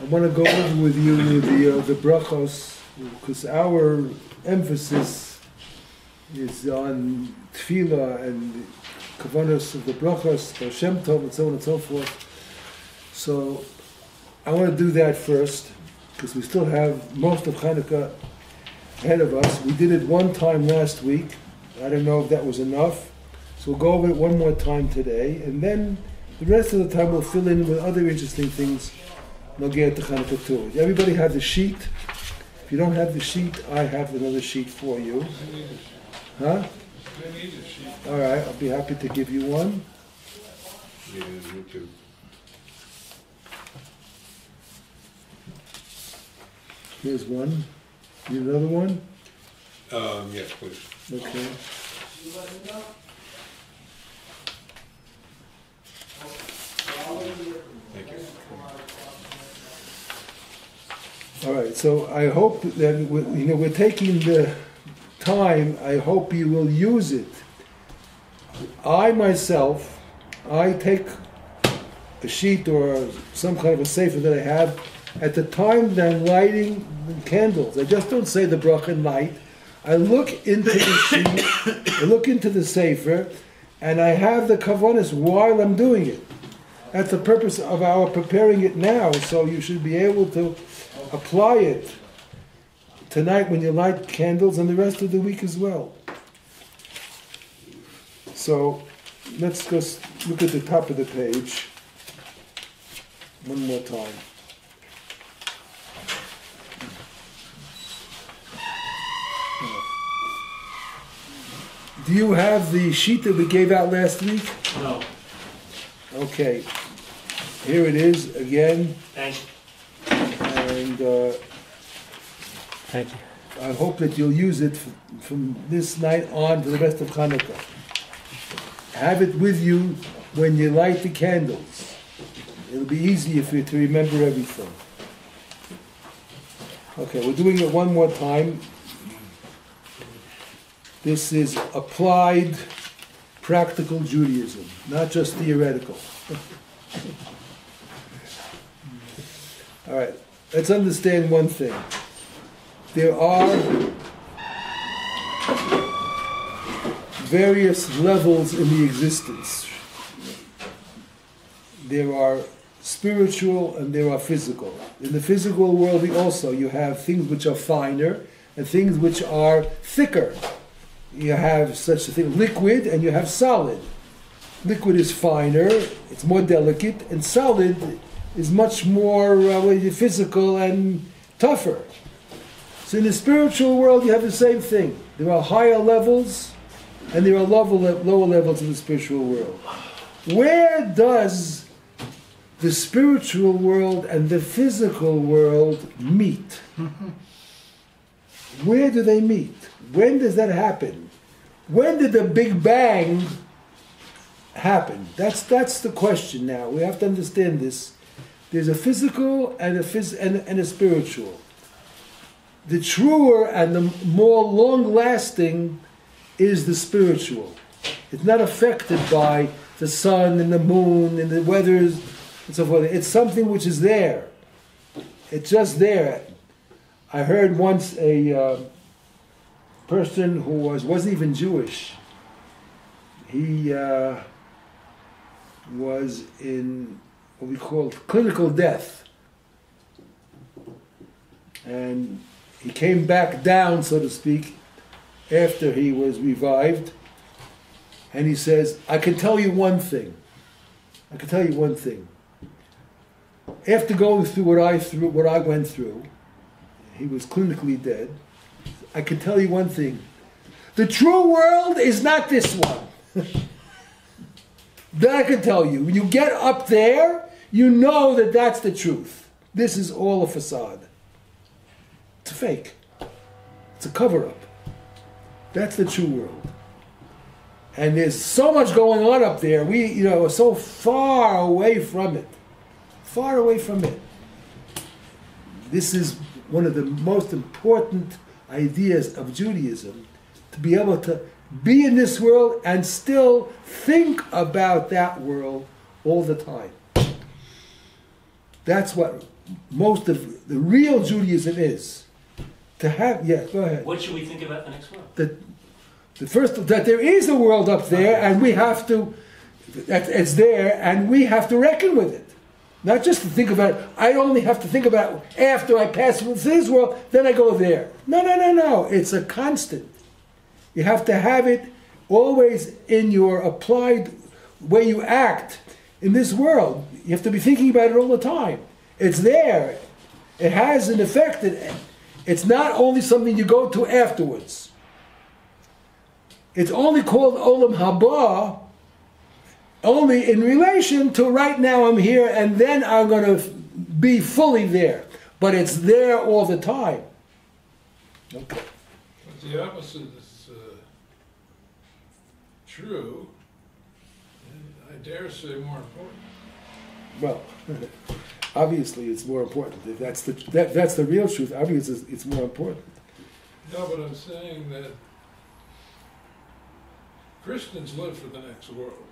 I want to go over with you the brachos, because our emphasis is on tefillah and kavanos of the brachos, the Shem Tov, and so on and so forth. So I want to do that first, because we still have most of Chanukah ahead of us. We did it one time last week. I don't know if that was enough. So we'll go over it one more time today, and then the rest of the time we'll fill in with other interesting things. We'll get to Chanukah too. Everybody have the sheet. If you don't have the sheet, I have another sheet for you. Huh? All right, I'll be happy to give you one. Yeah, me too. Here's one. Need another one? Yes, please. Okay. Thank you. All right, so I hope that we're taking the time. I hope you will use it. I myself, I take a sheet or some kind of a sefer that I have at the time that I'm lighting the candles. I just don't say the bracha and light. I look into the sheet, I look into the sefer, and I have the kavanas while I'm doing it. That's the purpose of our preparing it now, so you should be able to apply it tonight when you light candles and the rest of the week as well. So let's just look at the top of the page one more time. Do you have the sheet that we gave out last week? No. Okay. Here it is again. Thank you. And Thank you. I hope that you'll use it from this night on for the rest of Chanukah. Have it with you when you light the candles. It'll be easier for you to remember everything. Okay, we're doing it one more time. This is applied practical Judaism, not just theoretical. All right, let's understand one thing. There are various levels in the existence. There are spiritual and there are physical. In the physical world you have things which are finer and things which are thicker. You have such a thing, liquid, and you have solid. Liquid is finer, it's more delicate, and solid is much more physical and tougher. So in the spiritual world, you have the same thing. There are higher levels, and there are lower levels in the spiritual world. Where does the spiritual world and the physical world meet? Where do they meet? When does that happen? When did the Big Bang happen? That's the question now. We have to understand this. There's a physical and a spiritual. The truer and the more long-lasting is the spiritual. It's not affected by the sun and the moon and the weather and so forth. It's something which is there. It's just there. I heard once a person who wasn't even Jewish. He was in what we call clinical death. And he came back down, so to speak, after he was revived. And he says, I can tell you one thing. I can tell you one thing. After going through what I went through, he was clinically dead. I can tell you one thing. The true world is not this one. That I can tell you. When you get up there, you know that that's the truth. This is all a facade. It's a fake. It's a cover-up. That's the true world. And there's so much going on up there. We, are so far away from it. Far away from it. This is one of the most important ideas of Judaism, to be able to be in this world and still think about that world all the time. That's what most of the real Judaism is. To have, yeah, go ahead. What should we think about the next world? The first, that there is a world up there, and we have to, that it's there, and we have to reckon with it. Not just to think about it. I only have to think about it after I pass through this world, then I go there. No. It's a constant. You have to have it always in your applied way you act in this world. You have to be thinking about it all the time. It's there. It has an effect. It's not only something you go to afterwards. It's only called Olam Haba only in relation to right now I'm here and then I'm going to be fully there. But it's there all the time. Okay. But the opposite is true, and I dare say more important. Well, obviously it's more important. If that's the real truth, obviously it's more important. No, but I'm saying that Christians live for the next world.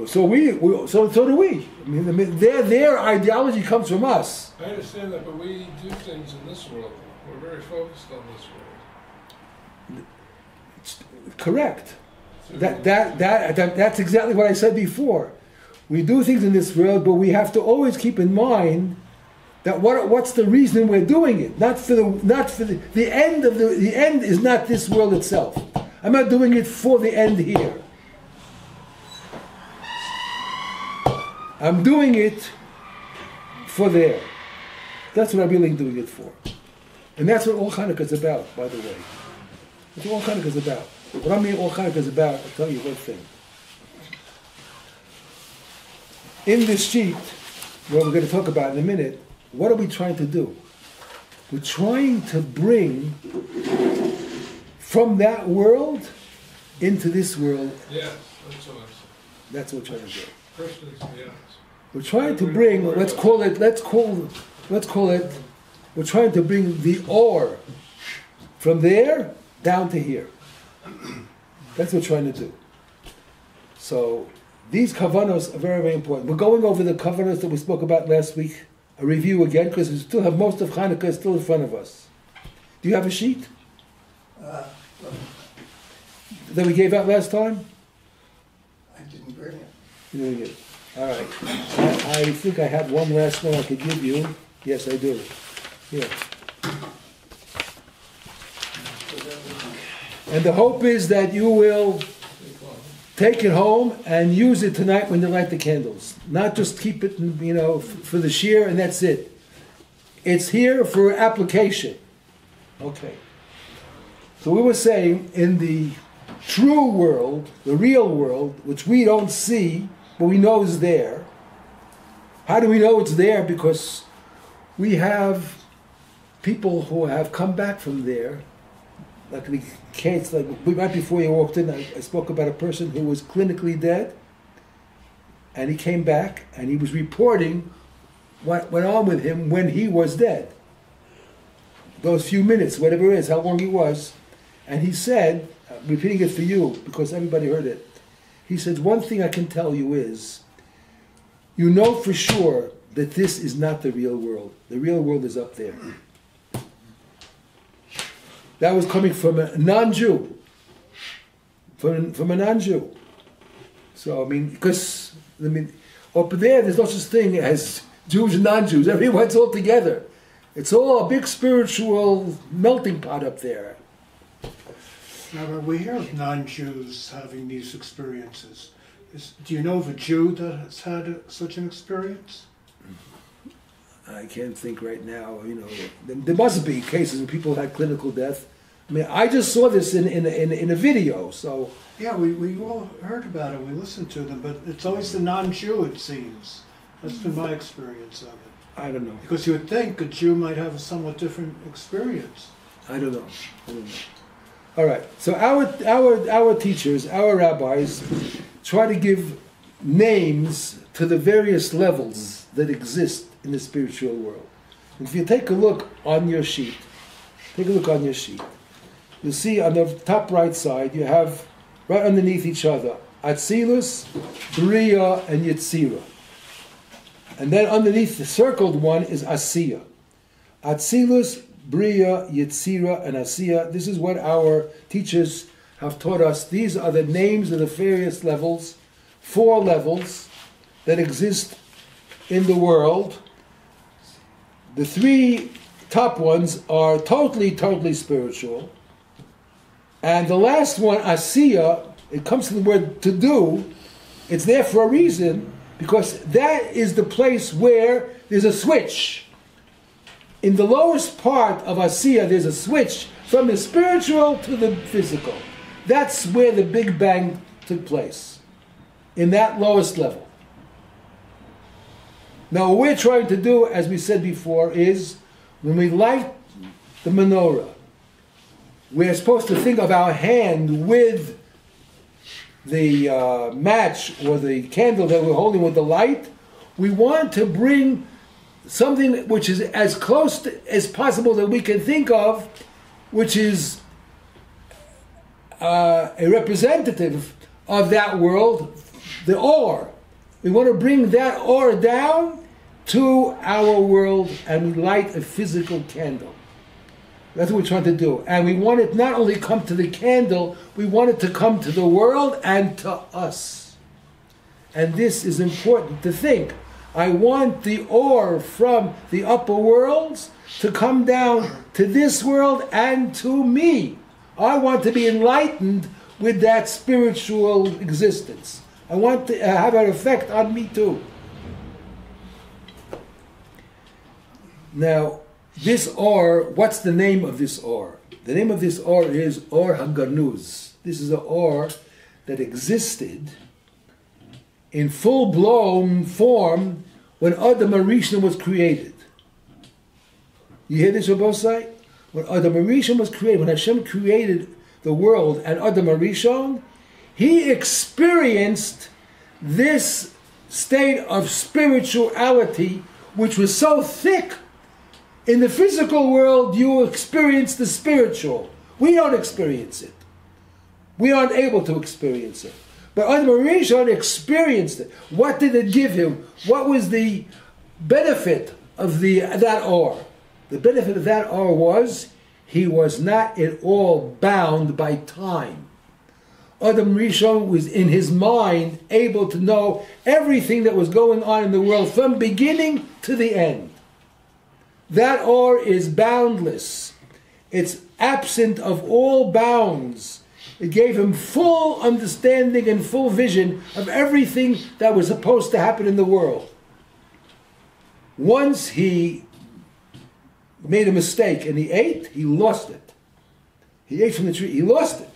So so do we. I mean, their ideology comes from us. I understand that, but we do things in this world. We're very focused on this world. It's correct. That's exactly what I said before. We do things in this world, but we have to always keep in mind that what's the reason we're doing it? Not for the end of the end is not this world itself. I'm not doing it for the end here. I'm doing it for there. That's what I'm really doing it for. And that's what all Chanukah is about, by the way. That's what all Chanukah is about. What I mean all Chanukah is about, I'll tell you one thing. In this sheet, what we're going to talk about in a minute, what are we trying to do? We're trying to bring from that world into this world. Yes, that's what I'm saying. That's what we're trying to do. Christians, yes. We're trying to bring, we're trying to bring the ore from there down to here. That's what we're trying to do. So these kavanos are very, very important. We're going over the kavanos that we spoke about last week, a review again, because we still have most of Chanukah still in front of us. Do you have a sheet that we gave out last time? I didn't bring it. You didn't get it. All right. I think I have one last one I could give you. Yes, I do. Here. And the hope is that you will take it home and use it tonight when you light the candles. Not just keep it, for the shear and that's it. It's here for application. Okay. So we were saying in the true world, the real world, which we don't see, but we know is there. How do we know it's there? Because we have people who have come back from there. Like the case, right before you walked in, I spoke about a person who was clinically dead, and he came back and he was reporting what went on with him when he was dead. Those few minutes, whatever it is, how long he was, and he said, I'm repeating it for you because everybody heard it. He said, one thing I can tell you is, you know for sure that this is not the real world. The real world is up there. That was coming from a non-Jew. From a non-Jew. So, because, up there, there's no such thing as Jews and non-Jews. Everyone's all together. It's all a big spiritual melting pot up there. Now, we hear of non-Jews having these experiences. Do you know of a Jew that has had such an experience? I can't think right now. There must be cases where people had clinical death. I just saw this in a video. So yeah, we all heard about it. We listened to them, but it's always the non-Jew. It seems that's been my experience of it. I don't know. Because you would think a Jew might have a somewhat different experience. I don't know. All right. So our teachers, our rabbis, try to give names to the various levels that exist in the spiritual world. If you take a look on your sheet, you'll see on the top right side, you have right underneath each other, Atzilus, Bria, and Yetzirah. And then underneath the circled one is Asiya. Atzilus, Bria, Yetzira, and Asiya. This is what our teachers have taught us. These are the names of the various levels, 4 levels that exist in the world. The 3 top ones are totally spiritual. And the last one, Asiya, it comes from the word to do. It's there for a reason, because that is the place where there's a switch. In the lowest part of Asiya, there's a switch from the spiritual to the physical. That's where the Big Bang took place, in that lowest level. Now, what we're trying to do, as we said before, is when we light the menorah, we're supposed to think of our hand with the match or the candle that we're holding with the light. We want to bring something which is as close as possible that we can think of, which is a representative of that world, the ore. We want to bring that ore down to our world, and we light a physical candle. That's what we're trying to do. And we want it not only come to the candle, we want it to come to the world and to us. And this is important to think. I want the ore from the upper worlds to come down to this world and to me. I want to be enlightened with that spiritual existence. I want to have an effect on me too. Now, this ore, what's the name of this ore? The name of this ore is Or HaGanuz. This is an ore that existed in full-blown form when Adam HaRishon was created. You hear this, Rabbosai? When Adam HaRishon was created, when Hashem created the world and Adam HaRishon, he experienced this state of spirituality which was so thick. In the physical world, you experience the spiritual. We don't experience it. We aren't able to experience it. But Adam HaRishon experienced it. What did it give him? What was the benefit of that ore? The benefit of that ore was he was not at all bound by time. Adam HaRishon was in his mind able to know everything that was going on in the world from beginning to the end. That ore is boundless. It's absent of all bounds. It gave him full understanding and full vision of everything that was supposed to happen in the world. Once he made a mistake and he ate, he lost it. He ate from the tree, he lost it.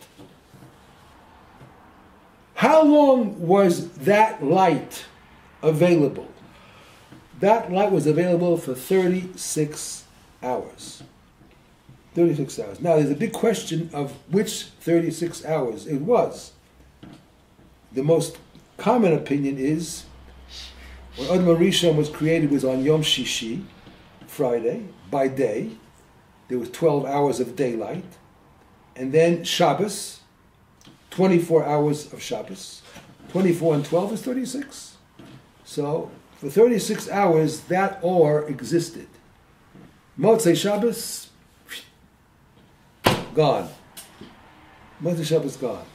How long was that light available? That light was available for 36 hours. 36 hours. Now, there's a big question of which 36 hours it was. The most common opinion is when Adam HaRishon was created was on Yom Shishi, Friday, by day. There was 12 hours of daylight. And then Shabbos, 24 hours of Shabbos. 24 and 12 is 36. So, for 36 hours, that ore existed. Motzei Shabbos, gone. Motzei Shabbos, gone.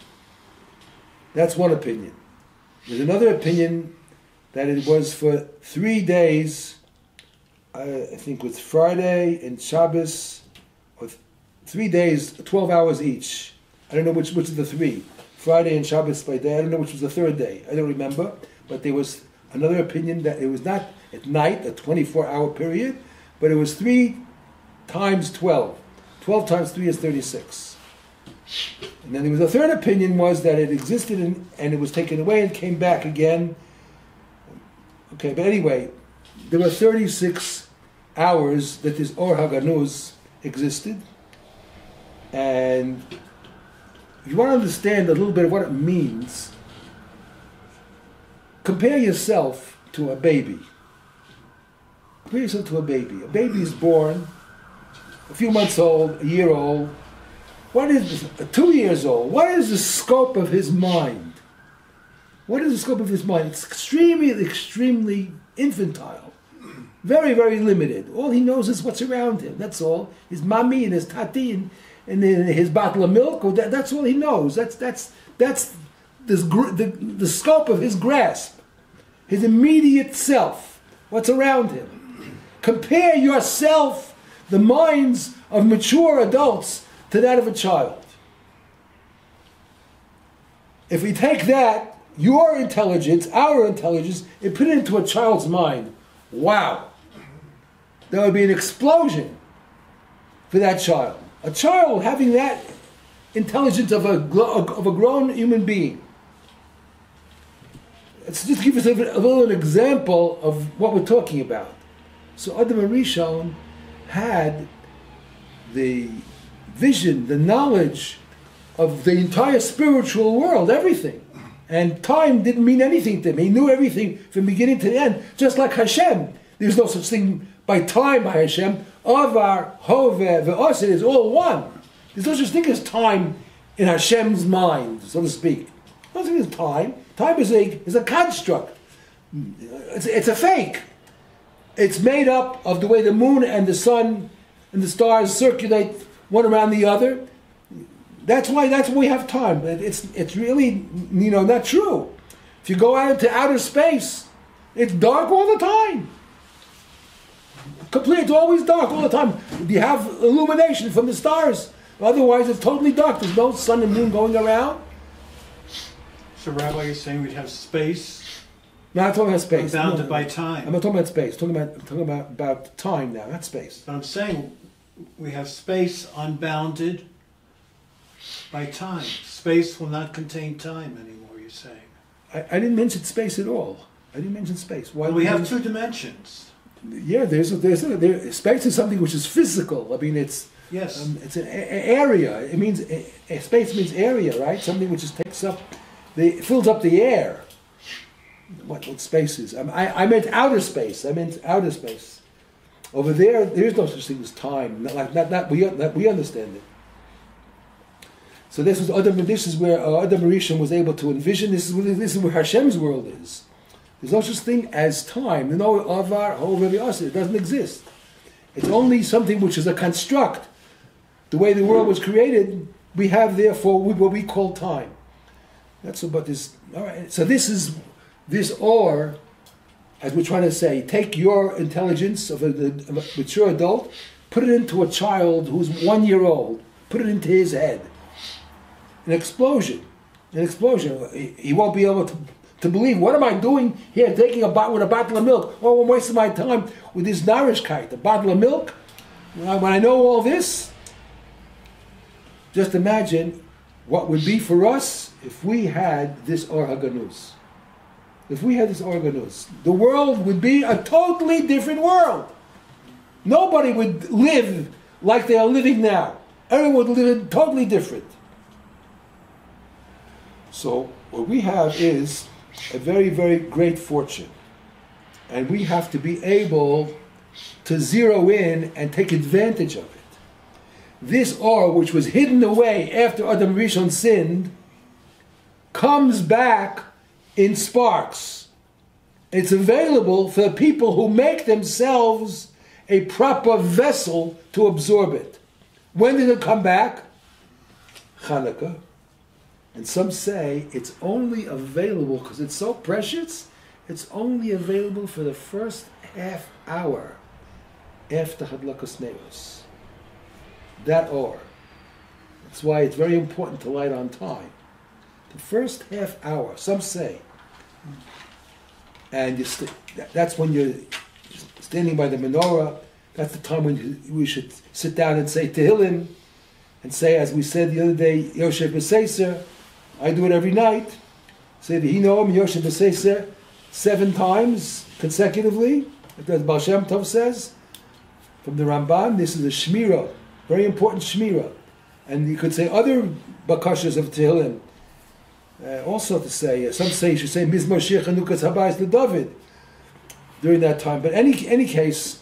That's one opinion. There's another opinion that it was for 3 days, I think it was Friday and Shabbos, or 3 days, 12 hours each. I don't know which of the 3. Friday and Shabbos by day. I don't know which was the 3rd day. I don't remember. But there was another opinion that it was not at night, a 24-hour period, but it was 3 times 12. 12 times 3 is 36. And then there was a third opinion was that it existed and it was taken away and came back again. Okay, but anyway, there were 36 hours that this Or HaGanuz existed. And if you want to understand a little bit of what it means, compare yourself to a baby. Compare yourself to a baby. A baby is born a few months old, a year old. What is this? 2 years old. What is the scope of his mind? What is the scope of his mind? It's extremely infantile. Very, very limited. All he knows is what's around him. That's all. His mommy and his tati and his bottle of milk. That's all he knows. That's the scope of his grasp. His immediate self. What's around him. Compare yourself, the minds of mature adults, to that of a child. If we take that, your intelligence, our intelligence, and put it into a child's mind, wow. There would be an explosion for that child. A child having that intelligence of a grown human being. Let's just give us a little example of what we're talking about. So Adam HaRishon had the vision, the knowledge of the entire spiritual world, everything. And time didn't mean anything to him. He knew everything from beginning to the end, just like Hashem. There's no such thing by time by Hashem. Avar, Hoveh, Ve'osid is all one. There's no such thing as time in Hashem's mind, so to speak. No such thing as time. Time is a construct. It's a fake. It's made up of the way the moon and the sun and the stars circulate one around the other. That's why we have time. It's really, not true. If you go out into outer space, it's dark all the time. Complete, it's always dark all the time. You have illumination from the stars. Otherwise, it's totally dark. There's no sun and moon going around. So, Rabbi, you're saying we'd have space? No, I'm talking about space. Bounded by time. I'm not talking about space. I'm talking about time now, not space. But I'm saying we have space unbounded by time. Space will not contain time anymore, you're saying. I didn't mention space at all. I didn't mention space. Why? Well, we have two dimensions. Yeah, space is something which is physical. I mean, it's yes. It's an area. It means space means area, right? Something which just fills up the air. What space is? I meant outer space. Over there is no such thing as time. We understand it. So this is where Adam HaRishon was able to envision. This is where Hashem's world is. There's no such thing as time. No avar, hoveh, ve'osid. It doesn't exist. It's only something which is a construct. The way the world was created, we have therefore what we call time. That's about this. All right. So this or, as we're trying to say, take your intelligence of a mature adult, put it into a child who's 1 year old, put it into his head. An explosion. He won't be able to believe, what am I doing here, taking with a bottle of milk? Oh, I'm wasting my time with this narishkeit, a bottle of milk? When I know all this, just imagine what would be for us if we had this Or HaGanuz. If we had this Or HaGanuz, the world would be a totally different world. Nobody would live like they are living now. Everyone would live totally different. So what we have is a very, very great fortune. And we have to be able to zero in and take advantage of it. This Or, which was hidden away after Adam HaRishon sinned, comes back in sparks. It's available for the people who make themselves a proper vessel to absorb it. When did it come back? Chanukah. And some say it's only available, because it's so precious, it's only available for the first half hour after Hadlakas Neos. That Or. That's why it's very important to light on time. The first half hour, some say. And that's when you're standing by the menorah. That's the time when we should sit down and say Tehillim, and say, as we said the other day, Yosef B'Seiser. I do it every night. Say the Hinoam Yosef B'Seiser 7 times consecutively. As Baal Shem Tov says, from the Ramban, this is a Shmirah, very important Shmirah. And you could say other bakashas of Tehillim. Also to say, some say you should say Mizmor Shir Chanukah Habayis LeDavid during that time. But any case,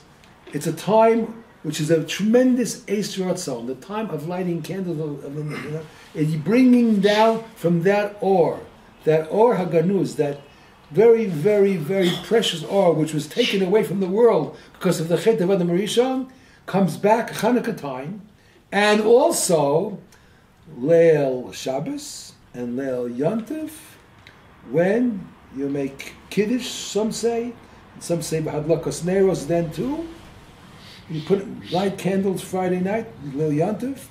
it's a time which is a tremendous Eis Ratzon, the time of lighting candles, and bringing down from that Or that or haganuz, that very, very, very precious ore, which was taken away from the world because of the Chet of Adam Rishon, comes back Chanukah time, and also Leil Shabbos and Leil Yontif, when you make Kiddush, some say Hadlakas Neros then too. You light candles Friday night, Leil Yontif,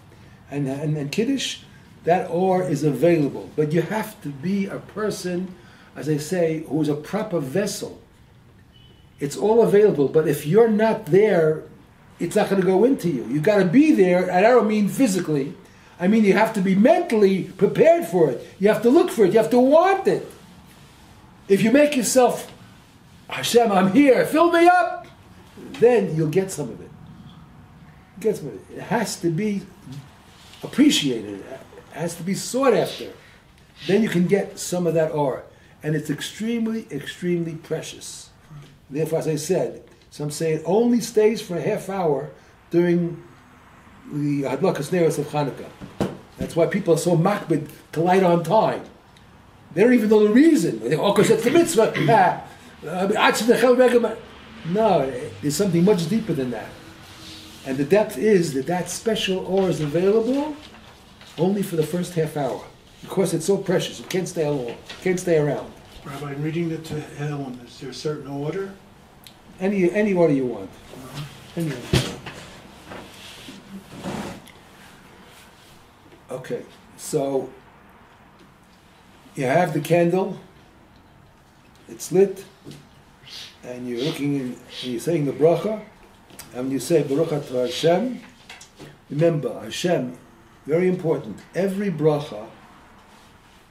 and Kiddush. That ore is available, but you have to be a person, as I say, who is a proper vessel. It's all available, but if you're not there, it's not going to go into you. You've got to be there, and I don't mean physically. I mean you have to be mentally prepared for it. You have to look for it. You have to want it. If you make yourself, Hashem, I'm here, fill me up, then you'll get some of it. Get some of it. It has to be appreciated. It has to be sought after. Then you can get some of that ore. And it's extremely, extremely precious. Therefore, as I said, some say it only stays for a half hour during the Hadlakas Neros of Chanukah. That's why people are so makbid to light on time. They don't even know the reason. Oh, because it's the mitzvah. No, there's something much deeper than that. And the depth is that special ore is available only for the first half hour. Because it's so precious, it can't stay alone, can't stay around. Rabbi, in reading the Tehillim, is there a certain order? Any order you want. Any order you want. Okay, so you have the candle, it's lit, and you're looking in, and you're saying the bracha, and when you say Baruch Atah Hashem, remember, Hashem, very important, every bracha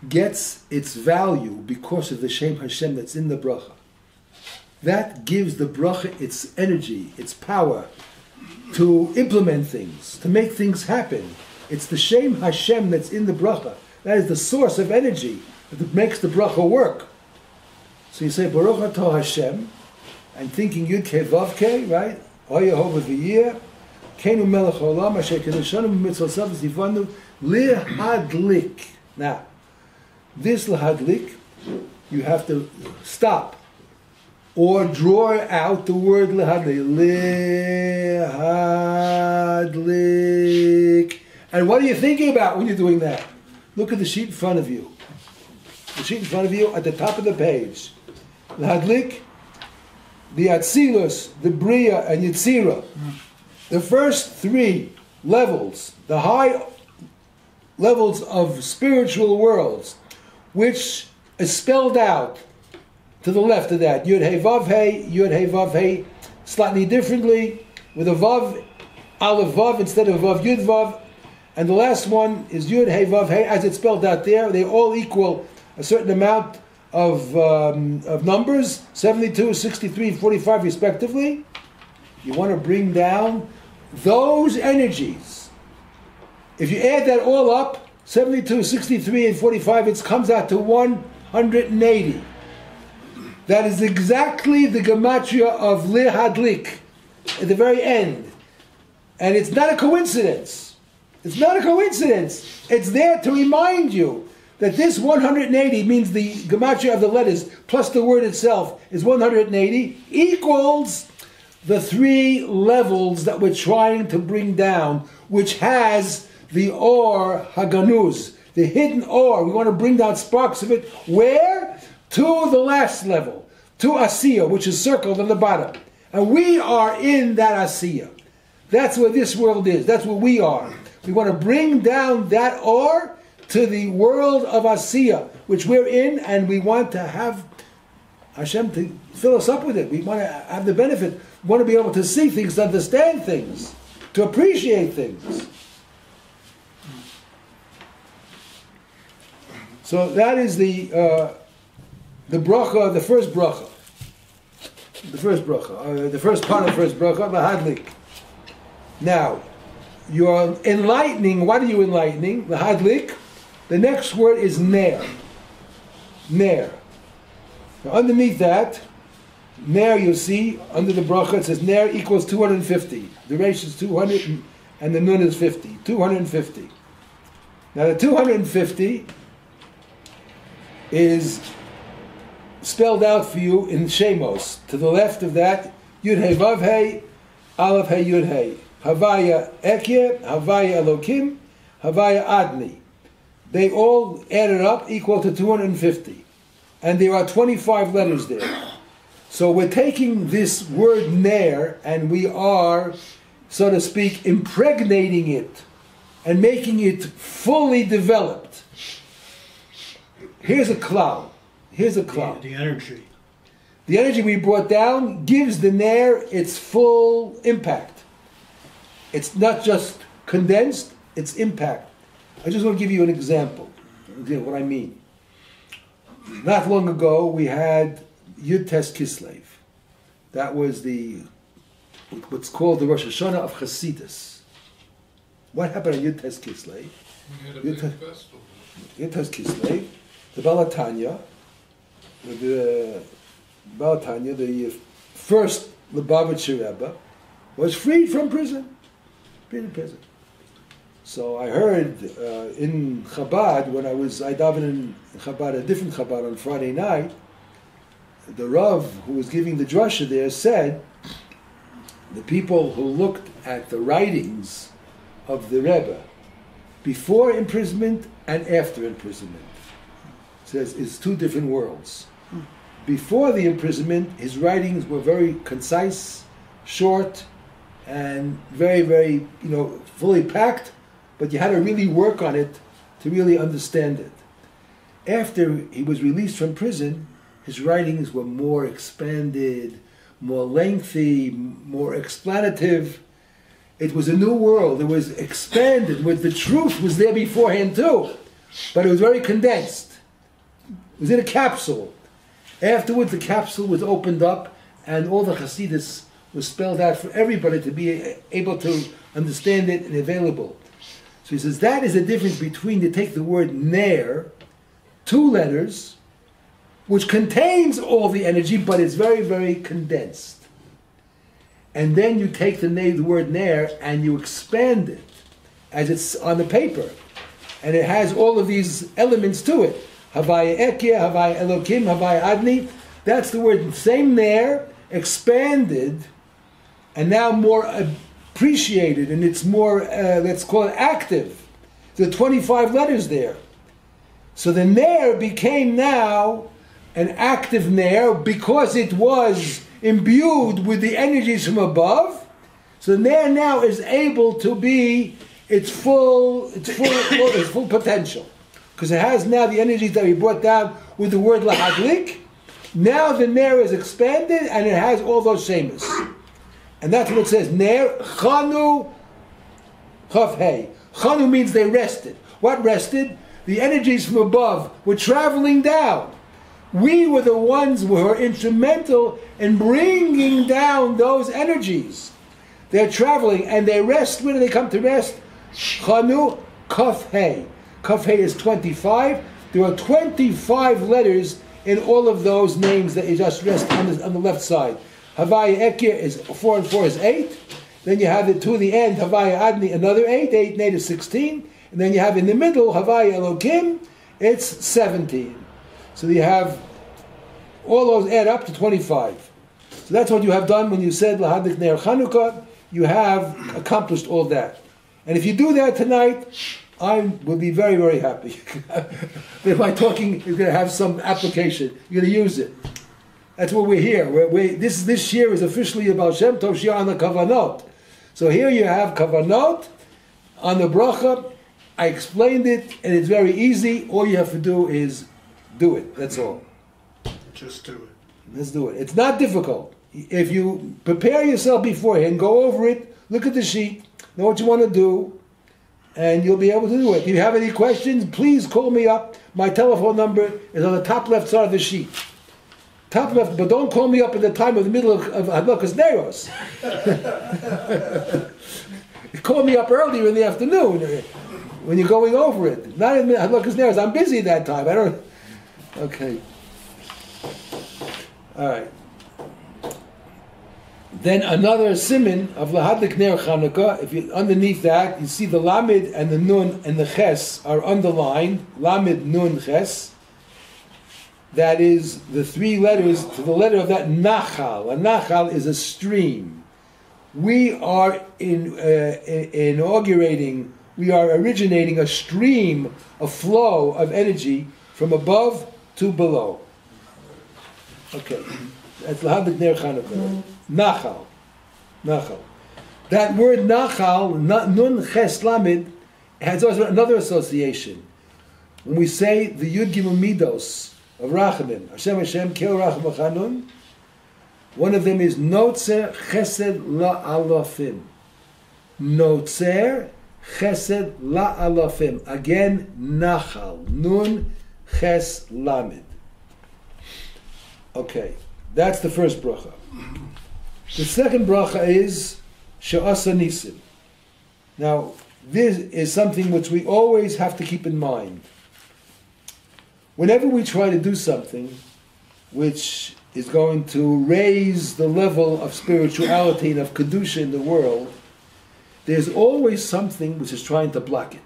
gets its value because of the Shem Hashem that's in the bracha. That gives the bracha its energy, its power to implement things, to make things happen. It's the Shem Hashem that's in the bracha. That is the source of energy that makes the bracha work. So you say Baruch Atah Hashem, and thinking Yud Kei Vav Kei, right? O Yehovah V'yir, Keinu Melech Olam, Asher Kedeshanu B'mitzvosav Zivanu Lihadlik. Now, this lahadlik, you have to stop or draw out the word lahadlik. Lihadlik. And what are you thinking about when you're doing that? Look at the sheet in front of you. The sheet in front of you at the top of the page. Lahadlik, the Atzilus, the Bria, and Yitzira. The first three levels, the high levels of spiritual worlds, which is spelled out to the left of that. Yud Hey Vav Hey, Yud Hey Vav Hey, slightly differently, with a Vav, Aleph Vav instead of Vav Yud Vav. And the last one is Yud Hey Vav Hey, as it's spelled out there. They all equal a certain amount of numbers, 72, 63, 45 respectively. You want to bring down those energies. If you add that all up, 72, 63, and 45, it comes out to 180. That is exactly the gematria of Lihadlik at the very end. And it's not a coincidence. It's not a coincidence. It's there to remind you that this 180 means the gematria of the letters plus the word itself is 180 equals the three levels that we're trying to bring down, which has the or haganuz, the hidden or. We want to bring down sparks of it. Where? To the last level, to Asiya, which is circled on the bottom. And we are in that Asiya. That's where this world is. That's where we are. We want to bring down that or to the world of Asiya, which we're in, and we want to have Hashem to fill us up with it. We want to have the benefit. We want to be able to see things, to understand things, to appreciate things. So that is the bracha, the first bracha. The first bracha, the first part of the first bracha, lahadlik. Now, you're enlightening. What are you enlightening? Lahadlik. The next word is ner. Ner. Now, underneath that, ner, you see, under the bracha, it says ner equals 250. The ratio is 200 and the nun is 50. 250. Now, the 250 is spelled out for you in Shemos. To the left of that, Yud Hey Vav Hey, Aleph Hey Yud Hey. Havaya Ekye, Havaya Elokim, Havaya Adni. They all added up equal to 250. And there are 25 letters there. So we're taking this word Ner and we are, so to speak, impregnating it and making it fully developed. Here's a cloud. Here's a cloud. The energy. The energy we brought down gives the Ner its full impact. It's not just condensed, it's impact. I just want to give you an example of what I mean. Not long ago, we had Yud Tes Kislev. That was what's called the Rosh Hashanah of Hasidus. What happened on Yud Tes Kislev? We had a big festival. Yud Tes Kislev, the Baal Tanya, the first Lubavitcher Rebbe, was freed from prison. Freed in prison. So I heard in Chabad, when I davened in Chabad, a different Chabad on Friday night, the Rav who was giving the drasha there said the people who looked at the writings of the Rebbe before imprisonment and after imprisonment, says it's two different worlds. Before the imprisonment, his writings were very concise, short, and very, very, fully packed, but you had to really work on it to really understand it. After he was released from prison, his writings were more expanded, more lengthy, more explanative. It was a new world. It was expanded. The truth was there beforehand too, but it was very condensed. It was in a capsule. Afterwards, the capsule was opened up, and all the Hasidus was spelled out for everybody to be able to understand it and available. So he says that is the difference between, you take the word Ner, 2 letters, which contains all the energy, but it's very, very condensed. And then you take the word Ner and you expand it as it's on the paper. And it has all of these elements to it. Havaya Ekya, Havaya Elokim, Havaya Adni. That's the word, same Ner, expanded, and now more appreciated, and it's more, let's call it active. There are 25 letters there. So the Ner became now an active Ner because it was imbued with the energies from above. So the Ner now is able to be its full potential. Because it has now the energies that we brought down with the word lahadlik. Now the Ner is expanded and it has all those shemas. And that's what it says. Ner chanu chaf hey. Chanu means they rested. What rested? The energies from above were traveling down. We were the ones who were instrumental in bringing down those energies. They're traveling and they rest. When do they come to rest? Chanu kaf hey. Kaf hey is 25. There are 25 letters in all of those names that you just rest on the left side. Havaya Ekir is 4 and 4 is 8. Then you have it to the end, Havaya Adni, another 8. 8 and 8 is 16. And then you have in the middle, Havaya Elokim, it's 17. So you have, all those add up to 25. So that's what you have done when you said Lahadik Ner Chanukah. You have accomplished all that. And if you do that tonight, I will be very, very happy. If my talking is going to have some application, you're going to use it. That's what we're here. This year is officially about Shem Tov Shia on the Kavanot. So here you have Kavanot on the bracha. I explained it, and it's very easy. All you have to do is do it. That's all. Just do it. Let's do it. It's not difficult. If you prepare yourself beforehand, go over it, look at the sheet, know what you want to do, and you'll be able to do it. If you have any questions, please call me up. My telephone number is on the top left side of the sheet. Top left, but don't call me up at the time of the middle of Hadlakas Neros. Call me up earlier in the afternoon when you're going over it. Not in Hadlakas Neros. I'm busy that time. I don't. Okay. All right. Then another siman of Lahadlik Ner Chanukah. If you underneath that, you see the Lamed and the Nun and the Ches are underlined. Lamed, Nun, Ches. that is the 3 letters to the letter of that nachal. A nachal is a stream. We are inaugurating, we are originating a stream, a flow of energy from above to below. Okay, that's l'habit ner Chanukah. Nachal. Nachal. That word nachal, nun ches lamed, has also another association. When we say the Yud Gimel Midos of Rachamim, Hashem Hashem Keo Racham Chanun, one of them is Notzer Chesed La'alofim. Notzer Chesed La'alofim. Again, Nachal. Nun Ches Lamed. Okay, that's the first bracha. The second bracha is She'asa Nisim. Now, this is something which we always have to keep in mind. Whenever we try to do something which is going to raise the level of spirituality and of Kedusha in the world, there's always something which is trying to block it.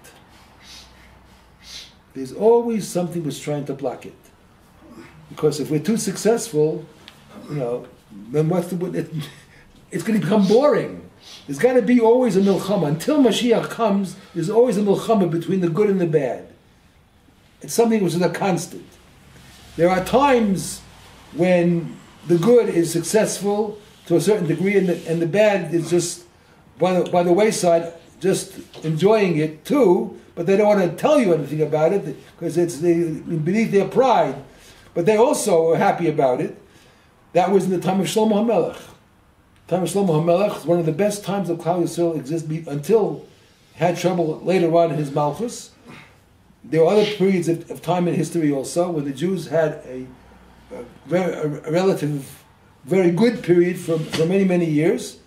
There's always something which is trying to block it. Because if we're too successful, then it's going to become boring. There's got to be always a milchama. Until Mashiach comes, there's always a milchama between the good and the bad. It's something which is a constant. There are times when the good is successful to a certain degree, and the bad is just by the wayside, just enjoying it too, but they don't want to tell you anything about it because it's beneath their pride. But they also are happy about it. That was in the time of Shlomo HaMelech. The time of Shlomo HaMelech was one of the best times of Klal Yisrael existed until he had trouble later on in his Malchus. There were other periods of time in history also when the Jews had a relative, very good period for many, many years.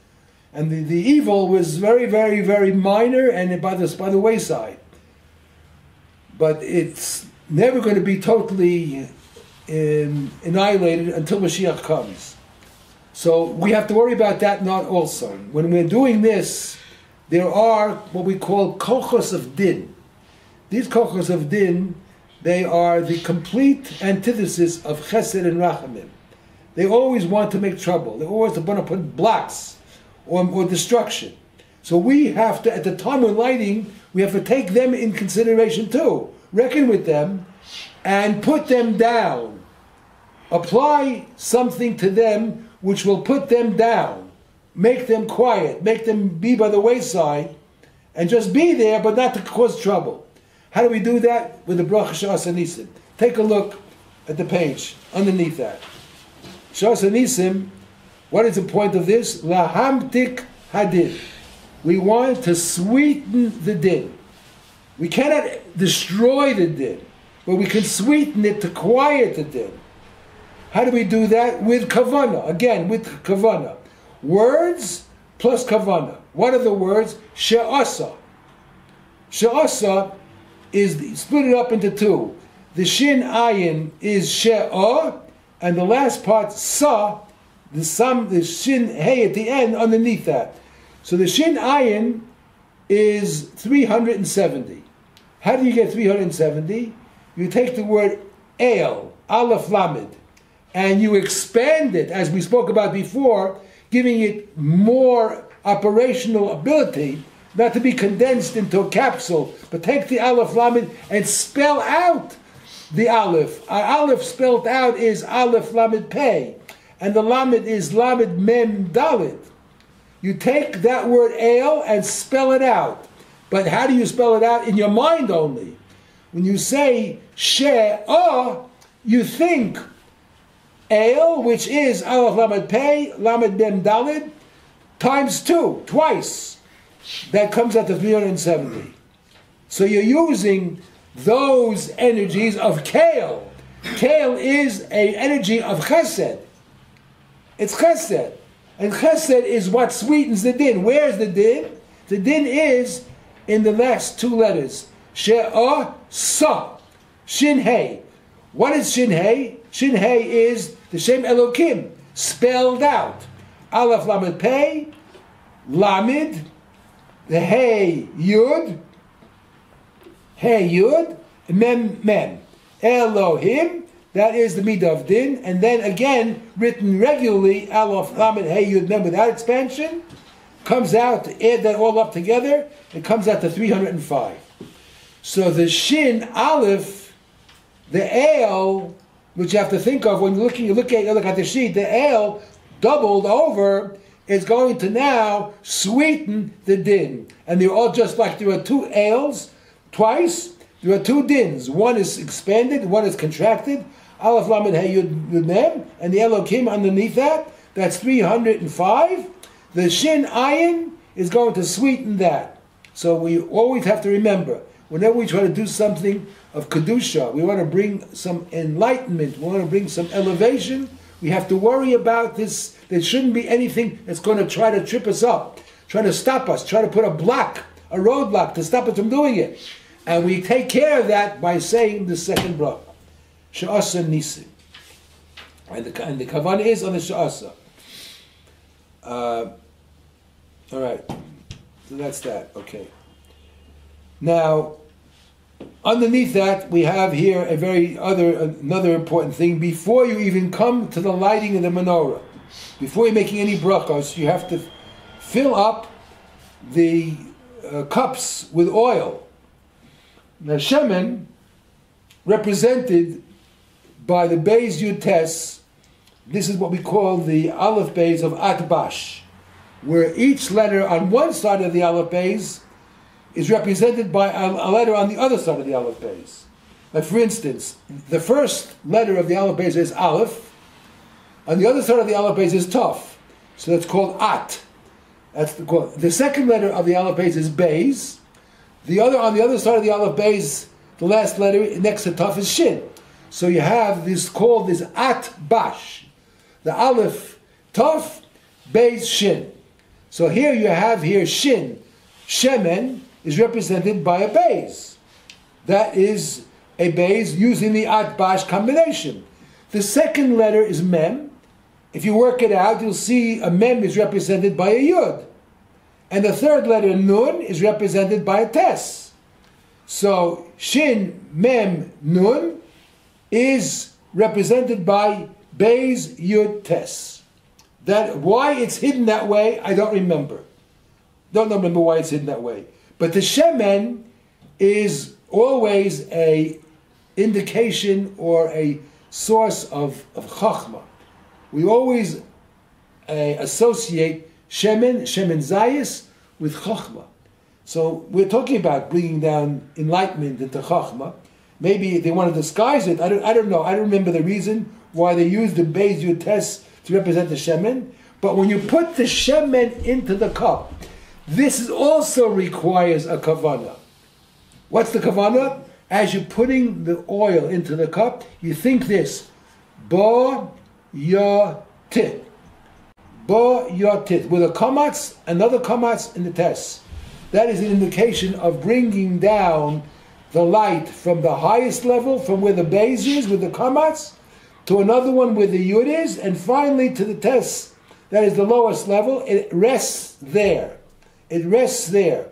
And the evil was very, very, very minor and by the wayside. But it's never going to be totally annihilated until Mashiach comes. So we have to worry about that not also. When we're doing this, there are what we call kochos of din. These kochos of din, they are the complete antithesis of chesed and rachamim. They always want to make trouble. They always want to put blocks or destruction. So we have to, at the time of lighting, we have to take them in consideration too. Reckon with them and put them down. Apply something to them which will put them down. Make them quiet. Make them be by the wayside and just be there but not to cause trouble. How do we do that? With the bracha She'asa Nisim. Take a look at the page underneath that. She'asa Nisim, what is the point of this? Lahamtik hadin. We want to sweeten the din. We cannot destroy the din, but we can sweeten it to quiet the din. How do we do that? With kavanah. Again, with kavanah. Words plus kavanah. What are the words? She'asa. She'asa is split it up into two. The shin ayin is she'ah, and the last part sa, the shin hey at the end underneath that. So the shin ayin is 370. How do you get 370? You take the word el, aleph lamed, and you expand it, as we spoke about before, giving it more operational ability, not to be condensed into a capsule, but take the aleph lamed and spell out the aleph. Aleph spelled out is aleph lamed pei, and the lamed is lamed mem dalit. You take that word el and spell it out. But how do you spell it out? In your mind only. When you say she'ah, you think el, which is aleph lamed pei, lamed mem dalit, times 2, twice. That comes out to 370. So you're using those energies of kale. Kale is an energy of chesed. It's chesed. And chesed is what sweetens the din. Where's the din? The din is in the last 2 letters. She'ah, sa. Shin hey. What is shin hey? Shin hey is the Shem Elokim, spelled out. Aleph lamed pei, lamed, the hey yud, mem mem. Elohim, That is the midah of din, and then again written regularly, Aleph, Lamed, Hey, Yud, Mem, without expansion, comes out, to add that all up together, it comes out to 305. So the Shin, Aleph, the Ale, which you have to think of when you look at the sheet, the Ale doubled over is going to now sweeten the din. And they're all just like there are two ales twice, there are two dins. One is expanded, one is contracted. Aleph Lamed Hey Yud Mem, and the Elokim underneath that, that's 305. The Shin Ayin is going to sweeten that. So we always have to remember, whenever we try to do something of Kedusha, we want to bring some enlightenment, we want to bring some elevation, we have to worry about this. There shouldn't be anything that's going to try to trip us up, try to stop us, try to put a roadblock to stop us from doing it. And we take care of that by saying the second bracha. Sha'asa Nisim. And the kavanah is on the Sha'asa. All right. So that's that. Okay. Now, underneath that, we have here another important thing. Before you even come to the lighting of the menorah, before you're making any brachos, you have to fill up the cups with oil. Now, Shemen, represented by the Beis Yud Tes, this is what we call the Aleph Beis of Atbash, where each letter on one side of the Aleph Beis is represented by a letter on the other side of the Aleph Beis. Like for instance, the first letter of the Aleph Beis is Aleph, on the other side of the Aleph Beis is Taf, so that's called At. The second letter of the Aleph Beis is Beis. On the other side of the Aleph Beis, the last letter next to Taf is Shin. So you have this called this At Bash. The Aleph, Taf, Beis, Shin. So here you have Shin. Shemen is represented by a Beis. That is a Beis using the At Bash combination. The second letter is Mem. If you work it out, you'll see a Mem is represented by a Yud. And the third letter, Nun, is represented by a Tes. So, Shin, Mem, Nun is represented by Beis, Yud, Tes. Why it's hidden that way, I don't remember. Don't remember why it's hidden that way. But the Shemen is always a indication or a source of Chachma. We always associate Shemen Zayis, with Chachma. So we're talking about bringing down enlightenment into Chachma. Maybe they want to disguise it. I don't know. I don't remember the reason why they used the Beis Yud Tes to represent the Shemen. But when you put the Shemen into the cup, this also requires a kavanah. What's the kavanah? As you're putting the oil into the cup, you think this: Ba ya tit. Ba ya tit. With a kamatz, another kamatz in the tes. That is an indication of bringing down the light from the highest level, from where the Beis is, with the kamatz, to another one where the yud is, and finally to the tes, that is the lowest level. It rests there. It rests there.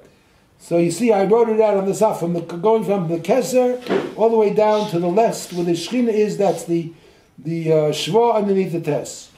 So you see, I wrote it out on the side, going from the keser all the way down to the left, where the shechina is. That's the shva underneath the tes.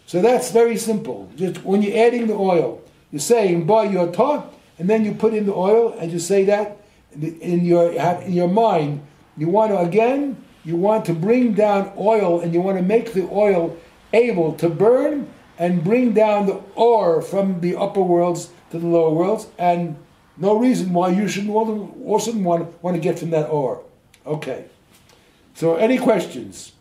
So that's very simple. Just when you're adding the oil, you're saying ba yotah, and then you put in the oil, and you say that in your mind. You want to bring down oil, and you want to make the oil able to burn and bring down the ore from the upper worlds to the lower worlds, and no reason why you shouldn't want to get from that ore. Okay. So any questions?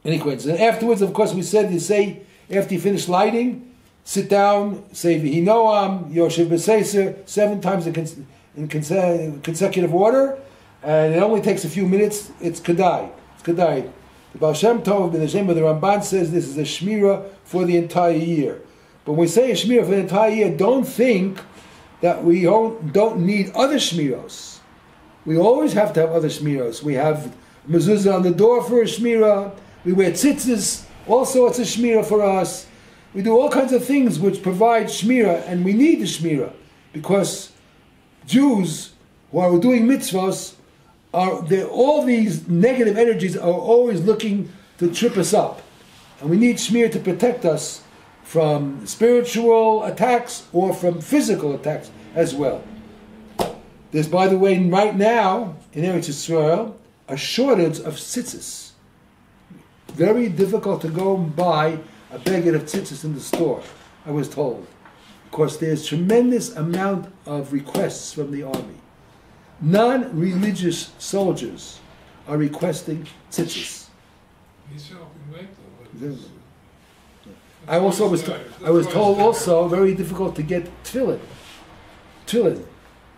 Any questions? And afterwards, of course, we said you say, after you finish lighting, sit down, say V'hinoam, Yoshev B'Seiser, 7 times in consecutive order, and it only takes a few minutes. It's Kedai. It's Kedai. The Baal Shem Tov, the Shem of the Ramban says this is a Shmira for the entire year. But when we say a Shmira for the entire year, don't think that we don't need other Shmiros. We always have to have other Shmiros. We have mezuzah on the door for a Shmira. We wear tzitzis, also it's a Shmira for us. We do all kinds of things which provide Shmira, and we need the Shmira, because Jews who are doing mitzvahs all these negative energies are always looking to trip us up. And we need Shmir to protect us from spiritual attacks or from physical attacks as well. There's, by the way, right now in Eretz Yisrael, a shortage of tzitzis. Very difficult to go and buy a bag of tzitzis in the store, I was told. Of course, there's tremendous amount of requests from the army. Non-religious soldiers are requesting tzitzis. He's helping make them. I was told also very difficult to get tefillin. Tefillin.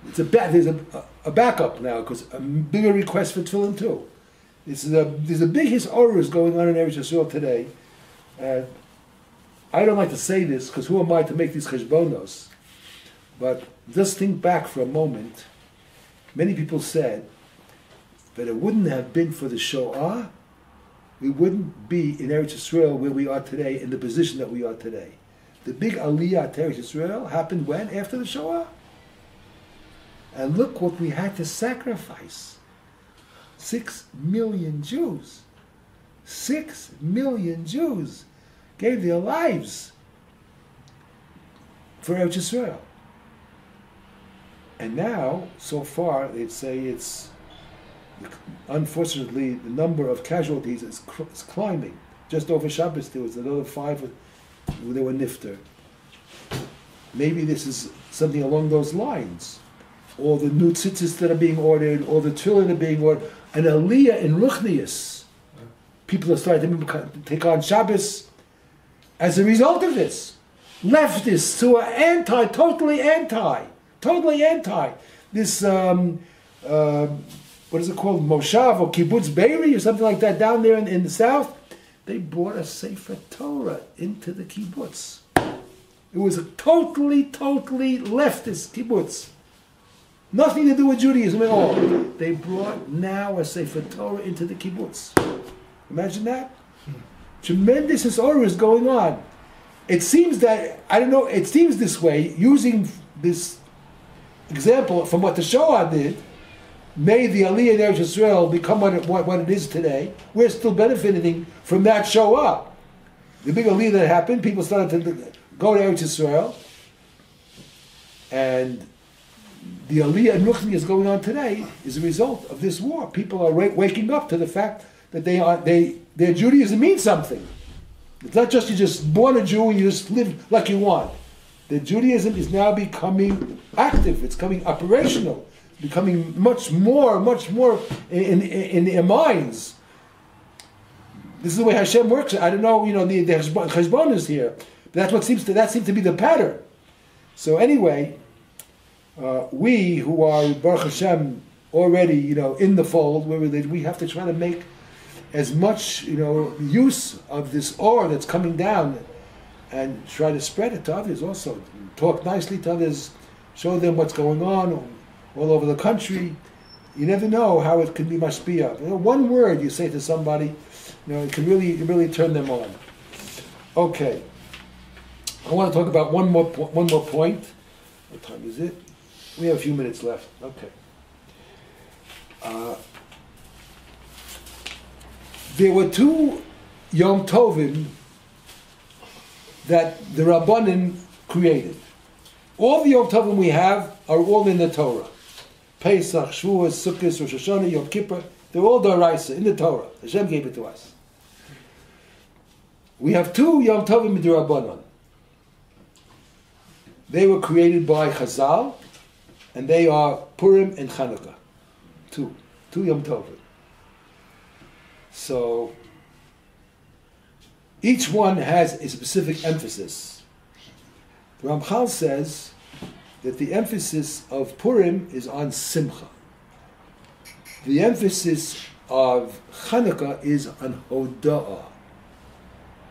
There's a backup now because a bigger request for tefillin too. There's a big hisorus going on in Eretz Yisrael today. I don't like to say this because who am I to make these cheshbonos? But just think back for a moment. Many people said that it wouldn't have been for the Shoah, we wouldn't be in Eretz Yisrael where we are today, in the position that we are today. The big Aliyah to Eretz Yisrael happened when? After the Shoah. And look what we had to sacrifice. 6 million Jews. 6 million Jews gave their lives for Eretz Yisrael. And now, so far, they'd say it's, unfortunately, the number of casualties is climbing. Just over Shabbos, there was another 5 who they were nifter. Maybe this is something along those lines. All the new tzitzis that are being ordered, all the tefillin are being ordered, an aliyah in Ruchnius. People are starting to take on Shabbos as a result of this. Leftists who are totally anti. This, what is it called, Moshav or Kibbutz Be'eri or something like that down there in the south, they brought a Sefer Torah into the kibbutz. It was a totally leftist kibbutz. Nothing to do with Judaism at all. They brought now a Sefer Torah into the kibbutz. Imagine that. Tremendous hisorah is going on. It seems that, I don't know, it seems this way, using this example from what the Shoah did, made the Aliyah in Eretz Yisrael become what it is today. We're still benefiting from that Shoah. The big Aliyah that happened, people started to go to Eretz Yisrael, and the Aliyah in Ruchni is going on today is a result of this war. People are waking up to the fact that their Judaism means something. It's not just you just born a Jew and you just live like you want. The Judaism is now becoming active. It's becoming operational. Becoming much more in their minds. This is the way Hashem works. I don't know, the cheshbon is here. But that seems to be the pattern. So anyway, we who are Baruch Hashem already, in the fold, we have to try to make as much, use of this ore that's coming down, and try to spread it to others also. Talk nicely to others, show them what's going on all over the country. You never know how it can be mashpia. One word you say to somebody, it can really turn them on. Okay. I want to talk about one more point. What time is it? We have a few minutes left. Okay. There were 2 Yom Tovim that the Rabbanim created. All the Yom Tovim we have are all in the Torah. Pesach, Shavuos, Sukkot, Rosh Hashanah, Yom Kippur, they're all Doraisa, in the Torah. Hashem gave it to us. We have 2 Yom Tovim Midrabanan. They were created by Chazal, and they are Purim and Chanukah. 2 Yom Tovim. So, each one has a specific emphasis. The Ramchal says that the emphasis of Purim is on Simcha. The emphasis of Chanukah is on Hoda'ah,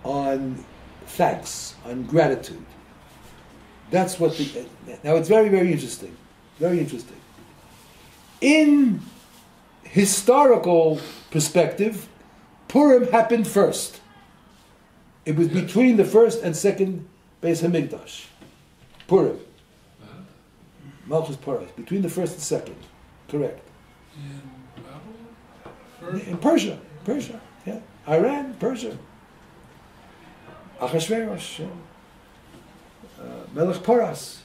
on thanks, on gratitude. That's what now it's very, very interesting. Very interesting. In historical perspective, Purim happened first. It was between the first and second Beis Hamikdash. Purim. Malchus Purim. Between the first and second. Correct. In Babylon? In Persia, yeah. Iran, Persia. Achashverosh, Melech Paras.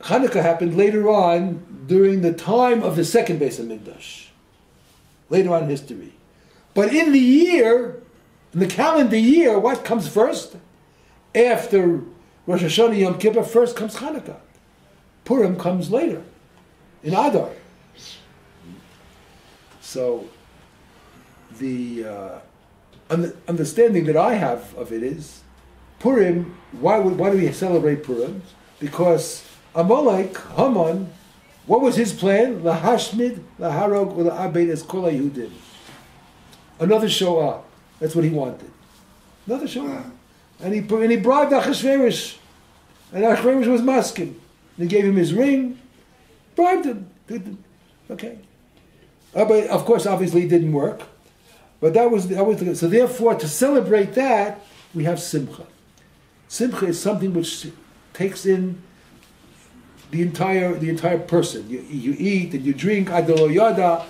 Chanukah happened later on during the time of the second Beis Hamikdash. Later on in history. But in the calendar year, what comes first? After Rosh Hashanah Yom Kippur, first comes Chanukah. Purim comes later, in Adar. So, the understanding that I have of it is, Purim, why do we celebrate Purim? Because Amalek, Haman, what was his plan? Lahashmid, laharog, ula'abed es kol Yehudim. Another Shoah. That's what he wanted. Another Shoah. And he bribed Achashverosh. And Achashverosh was masking. And he gave him his ring, bribed him. Okay. But of course, obviously, it didn't work. But that was so. Therefore, to celebrate that, we have Simcha. Simcha is something which takes in the entire person. You eat and you drink. Adolo Yada.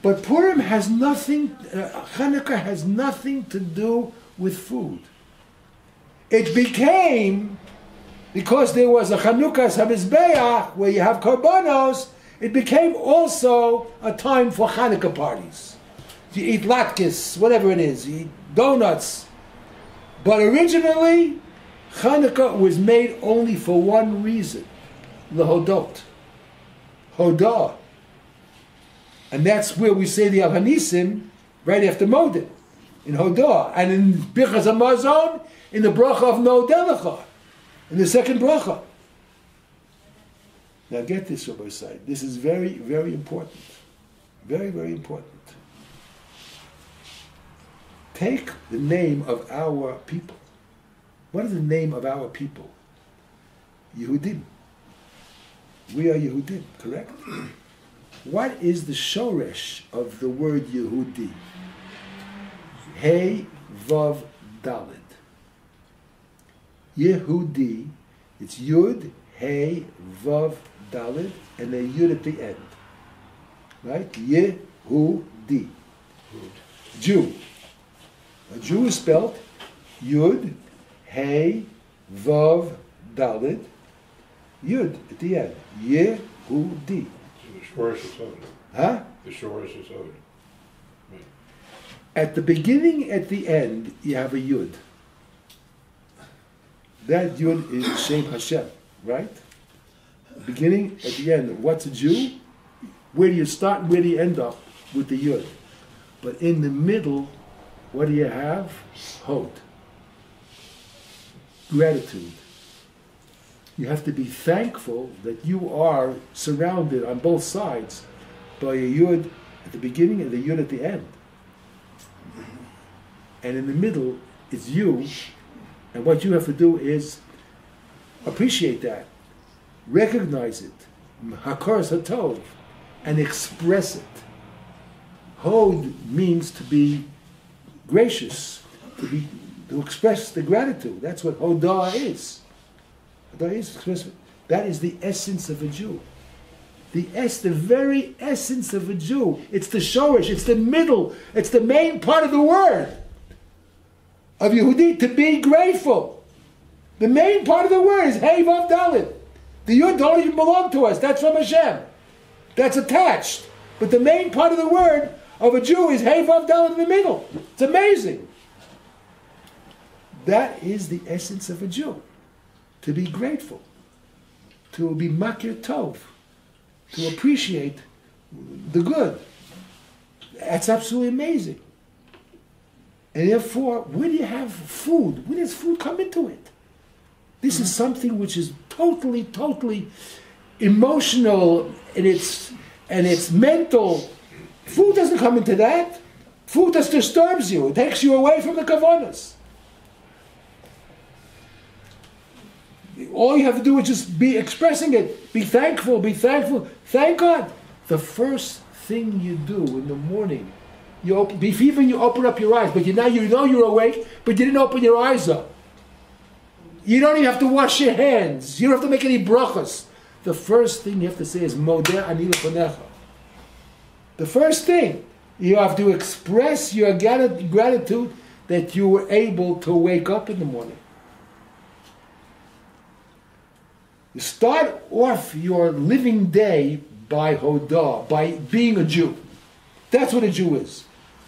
But Purim has nothing. Chanukah has nothing to do with food. It became, because there was a Chanukah Hamizbeach where you have korbanos, it became also a time for Chanukah parties. You eat latkes, whatever it is, you eat donuts. But originally, Chanukah was made only for one reason, lehodot, hodah. And that's where we say the Avanisim right after Modin, in Hodah. And in Birchas HaMazon, in the bracha of No'odelecha, in the second bracha. Now get this, Rabbi Said. This is very, very important. Very, very important. Take the name of our people. What is the name of our people? Yehudim. We are Yehudim, correct? What is the shoresh of the word Yehudi? Hey, Vav, Dalid. Yehudi, it's Yud, Hey, Vav, Dalid, and a Yud at the end. Right? Yehudi. Jew. A Jew is spelled Yud, Hey, Vav, Dalid, Yud at the end. Yehudi. The shore is Sodom. Huh? The shore is Sodom. Right. At the beginning, at the end, you have a Yud. That Yud is Shem Hashem, right? Beginning, at the end. What's a Jew? Where do you start and where do you end up with the Yud? But in the middle, what do you have? Hod. Gratitude. You have to be thankful that you are surrounded on both sides by a Yud at the beginning and the Yud at the end. And in the middle, it's you. And what you have to do is appreciate that, recognize it, hakaras hatov, and express it. Hod means to be gracious, to express the gratitude. That's what hodah is. That is the essence of a Jew. The very essence of a Jew. It's the shorish, it's the middle, it's the main part of the word of Yehudi, to be grateful. The main part of the word is Hey Vav Dalet. The Yud don't even belong to us. That's from Hashem. That's attached. But the main part of the word of a Jew is Hey Vav Dalet in the middle. It's amazing. That is the essence of a Jew. To be grateful, to be makir tov, to appreciate the good. That's absolutely amazing. And therefore, when you have food, when does food come into it? This is something which is totally, totally emotional, and it's mental. Food doesn't come into that. Food just disturbs you. It takes you away from the kavanas. All you have to do is just be expressing it. Be thankful, be thankful. Thank God. The first thing you do in the morning, even you open up your eyes, but you know you're awake, but you didn't open your eyes up. You don't even have to wash your hands. You don't have to make any brachas. The first thing you have to say is Modeh ani lefanecha. The first thing, you have to express your gratitude that you were able to wake up in the morning. You start off your living day by Hodah, by being a Jew. That's what a Jew is.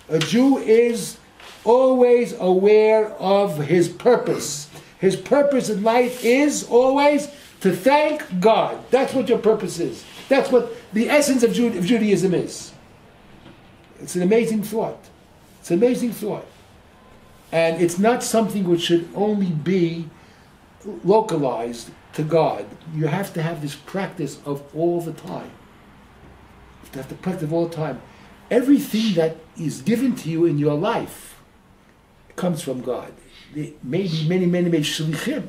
A Jew is always aware of his purpose. His purpose in life is always to thank God. That's what your purpose is. That's what the essence of Judaism is. It's an amazing thought. It's an amazing thought. And it's not something which should only be localized to God. You have to have this practice of all the time. You have to practice all the time. Everything that is given to you in your life comes from God. Maybe many shlichim.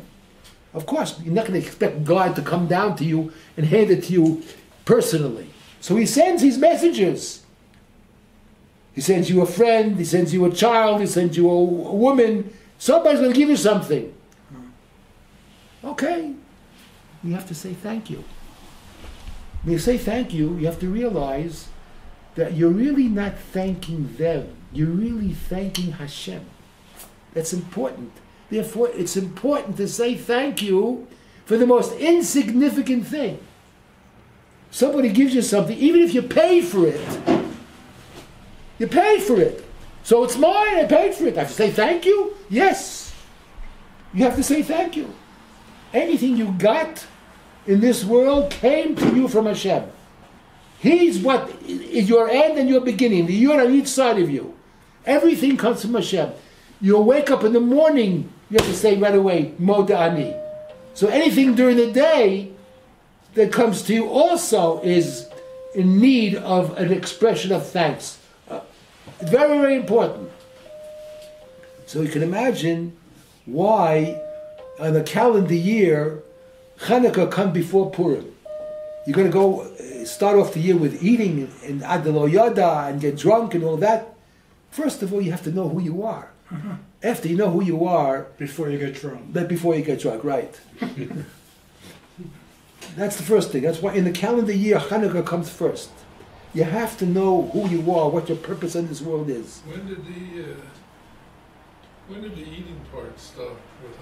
Of course, you're not going to expect God to come down to you and hand it to you personally. So he sends his messengers. He sends you a friend, he sends you a child, he sends you a woman. Somebody's going to give you something. Okay. You have to say thank you. When you say thank you, you have to realize that you're really not thanking them. You're really thanking Hashem. That's important. Therefore, it's important to say thank you for the most insignificant thing. Somebody gives you something, even if you pay for it. You paid for it. So it's mine, I paid for it. I have to say thank you? Yes. You have to say thank you. Anything you got in this world came to you from Hashem. He's what is your end and your beginning. The Yud on each side of you. Everything comes from Hashem. You wake up in the morning, you have to say right away, Moda Ani. So anything during the day that comes to you also is in need of an expression of thanks. Very, very important. So you can imagine why on a calendar year, Chanukah comes before Purim. You're going to go start off the year with eating and Adelo Yada and get drunk and all that. First of all, you have to know who you are. After you know who you are... Before you get drunk. Before you get drunk, right. That's the first thing. That's why in the calendar year, Chanukah comes first. You have to know who you are, what your purpose in this world is. When did the eating part start with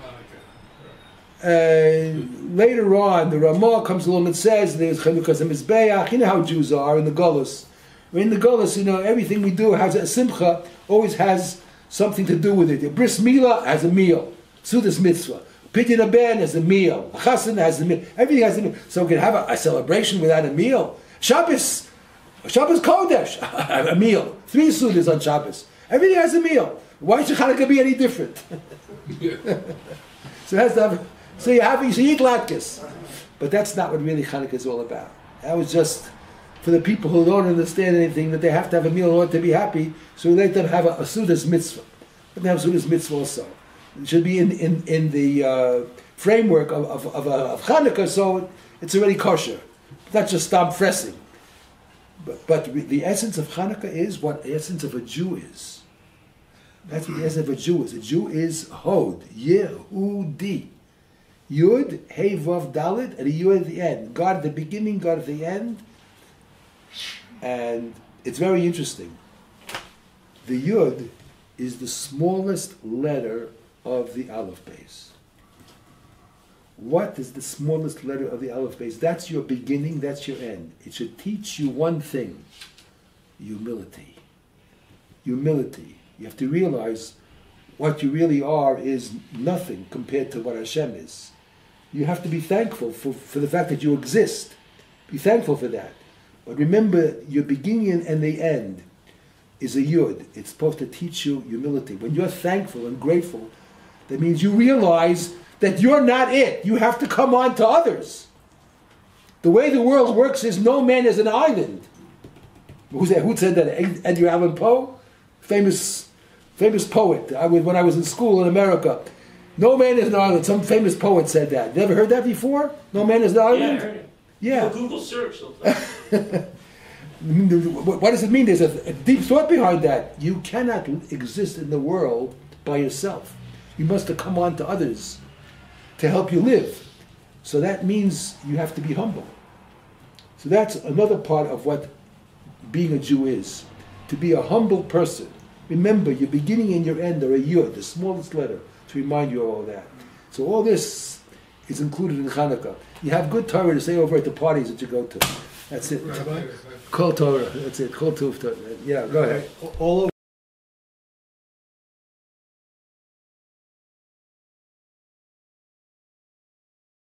Hanukkah? Later on, the Ramah comes along and says there's Chanukah's and Mizbeach. You know how Jews are in the Gullus. In the Gullus, you know, everything we do has a simcha, always has something to do with it. The Bris Milah has a meal. Sudas Mitzvah. Pidyon Haben has a meal. Chassan has a meal. Everything has a meal. So we can have a celebration without a meal. Shabbos Kodesh, a meal. 3 Sudas on Shabbos. Everything has a meal. Why should Hanukkah be any different? So that's the, so you eat latkes. But that's not what really Hanukkah is all about. That was just for the people who don't understand anything, that they have to have a meal in order to be happy, so we let them have a Sudas mitzvah. But they have Sudas mitzvah also. It should be in the framework of Hanukkah, so it's already kosher. It's not just stam fressing. But the essence of Hanukkah is what the essence of a Jew is. That's what the essence of a Jew is. A Jew is Hod, Yehudi. Yud, Hey, Vav, Dalet, and a Yud at the end. God at the beginning, God at the end. And it's very interesting. The Yud is the smallest letter of the Aleph base. What is the smallest letter of the Aleph base? That's your beginning, that's your end. It should teach you one thing: humility. Humility. You have to realize what you really are is nothing compared to what Hashem is. You have to be thankful for the fact that you exist. Be thankful for that. But remember, your beginning and the end is a Yud. It's supposed to teach you humility. When you're thankful and grateful, that means you realize that you're not it. You have to come on to others. The way the world works is no man is an island. Who said that? Edgar Allan Poe? Famous poet. When I was in school in America. No man is an island. Some famous poet said that. Never heard that before? No man is an island? Yeah, I heard it. Yeah. Google search sometimes. What does it mean? There's a deep thought behind that. You cannot exist in the world by yourself. You must come on to others to help you live. So that means you have to be humble. So that's another part of what being a Jew is. To be a humble person. Remember, your beginning and your end are a yud, the smallest letter, to remind you of all that. So all this is included in Chanukah. You have good Torah to say over at the parties that you go to. That's it. Rabbi? Kol Torah. That's it. Kol Tuv Torah. Yeah, go ahead. All